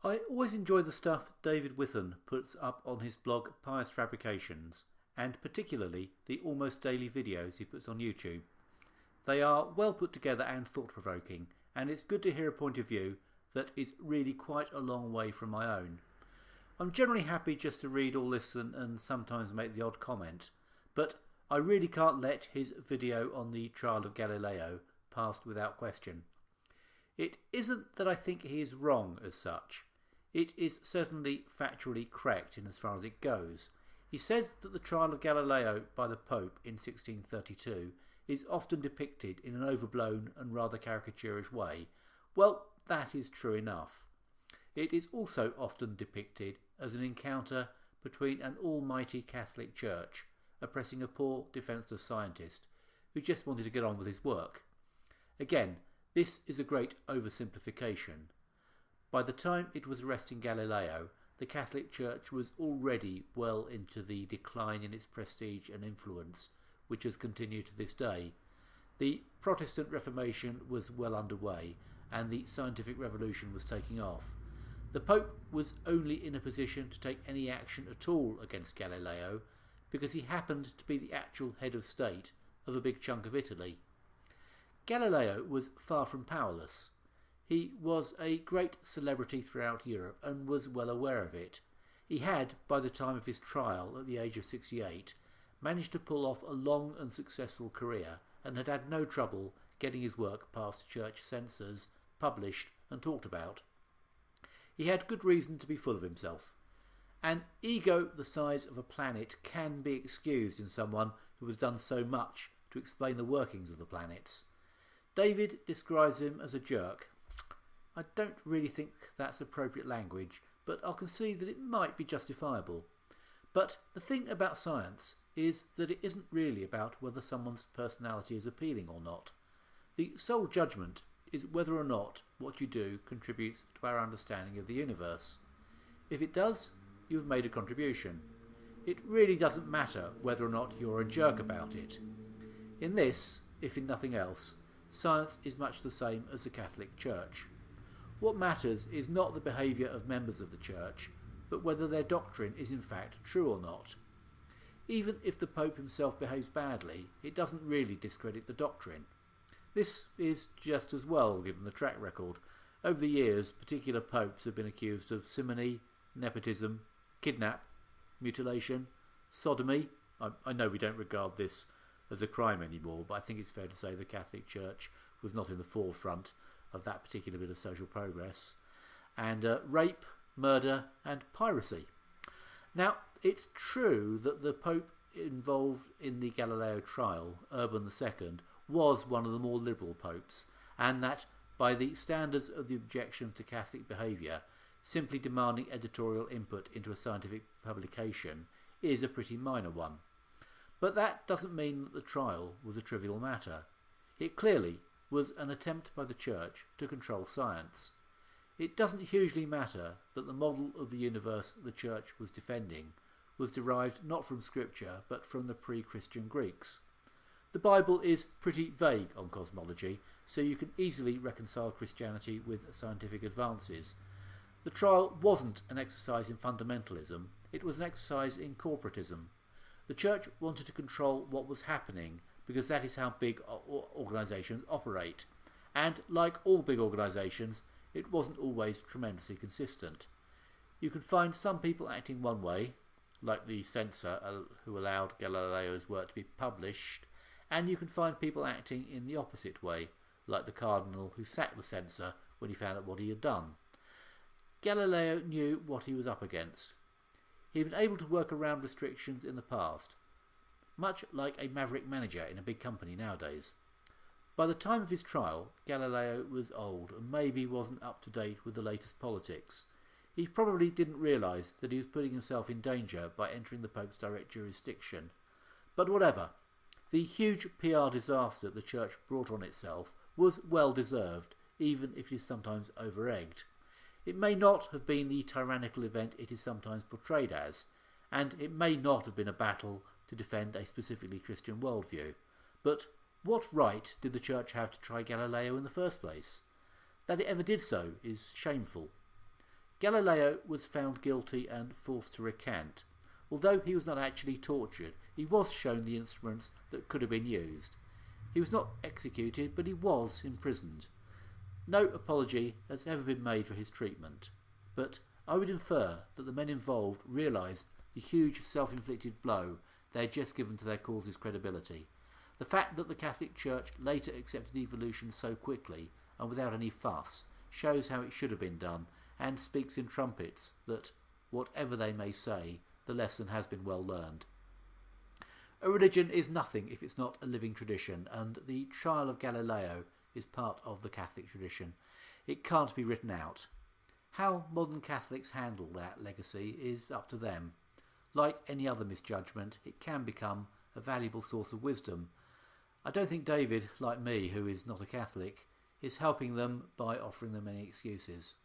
I always enjoy the stuff David Withun puts up on his blog Pious Fabrications, and particularly the almost daily videos he puts on YouTube. They are well put together and thought-provoking, and it's good to hear a point of view that is really quite a long way from my own. I'm generally happy just to read or listen and sometimes make the odd comment, but I really can't let his video on the Trial of Galileo pass without question. It isn't that I think he is wrong as such. It is certainly factually correct in as far as it goes. He says that the Trial of Galileo by the Pope in 1632 is often depicted in an overblown and rather caricaturish way. Well, that is true enough. It is also often depicted as an encounter between an almighty Catholic Church oppressing a poor defenceless scientist who just wanted to get on with his work. Again, this is a great oversimplification. By the time it was arresting Galileo, the Catholic Church was already well into the decline in its prestige and influence, which has continued to this day. The Protestant Reformation was well underway, and the scientific revolution was taking off. The Pope was only in a position to take any action at all against Galileo because he happened to be the actual head of state of a big chunk of Italy. Galileo was far from powerless. He was a great celebrity throughout Europe and was well aware of it. He had, by the time of his trial at the age of 68, managed to pull off a long and successful career and had had no trouble getting his work past church censors, published and talked about. He had good reason to be full of himself. An ego the size of a planet can be excused in someone who has done so much to explain the workings of the planets. David describes him as a jerk. I don't really think that's appropriate language, but I'll concede that it might be justifiable. But the thing about science is that it isn't really about whether someone's personality is appealing or not. The sole judgment is whether or not what you do contributes to our understanding of the universe. If it does, you've made a contribution. It really doesn't matter whether or not you're a jerk about it. In this, if in nothing else, science is much the same as the Catholic Church. What matters is not the behaviour of members of the Church, but whether their doctrine is in fact true or not. Even if the Pope himself behaves badly, it doesn't really discredit the doctrine. This is just as well given the track record. Over the years, particular popes have been accused of simony, nepotism, kidnap, mutilation, sodomy. I know we don't regard this as a crime anymore, but I think it's fair to say the Catholic Church was not in the forefront of that particular bit of social progress, and rape, murder and piracy. Now, it's true that the Pope involved in the Galileo trial, Urban II, was one of the more liberal popes, and that by the standards of the objections to Catholic behaviour, simply demanding editorial input into a scientific publication is a pretty minor one. But that doesn't mean that the trial was a trivial matter. It clearly was an attempt by the Church to control science. It doesn't hugely matter that the model of the universe the Church was defending was derived not from Scripture but from the pre-Christian Greeks. The Bible is pretty vague on cosmology, so you can easily reconcile Christianity with scientific advances. The trial wasn't an exercise in fundamentalism, it was an exercise in corporatism. The Church wanted to control what was happening because that is how big organisations operate. And like all big organisations, it wasn't always tremendously consistent. You can find some people acting one way, like the censor who allowed Galileo's work to be published, and you can find people acting in the opposite way, like the cardinal who sacked the censor when he found out what he had done. Galileo knew what he was up against. He had been able to work around restrictions in the past, much like a maverick manager in a big company nowadays. By the time of his trial, Galileo was old and maybe wasn't up to date with the latest politics. He probably didn't realise that he was putting himself in danger by entering the Pope's direct jurisdiction. But whatever, the huge PR disaster the Church brought on itself was well deserved, even if it is sometimes over-egged. It may not have been the tyrannical event it is sometimes portrayed as, and it may not have been a battle to defend a specifically Christian worldview. But what right did the Church have to try Galileo in the first place? That it ever did so is shameful. Galileo was found guilty and forced to recant. Although he was not actually tortured, he was shown the instruments that could have been used. He was not executed, but he was imprisoned. No apology has ever been made for his treatment, but I would infer that the men involved realised the huge self-inflicted blow they had just given to their cause's credibility. The fact that the Catholic Church later accepted evolution so quickly and without any fuss shows how it should have been done, and speaks in trumpets that, whatever they may say, the lesson has been well learned. A religion is nothing if it's not a living tradition, and the Trial of Galileo is part of the Catholic tradition. It can't be written out. How modern Catholics handle that legacy is up to them. Like any other misjudgment, it can become a valuable source of wisdom. I don't think David, like me, who is not a Catholic, is helping them by offering them any excuses.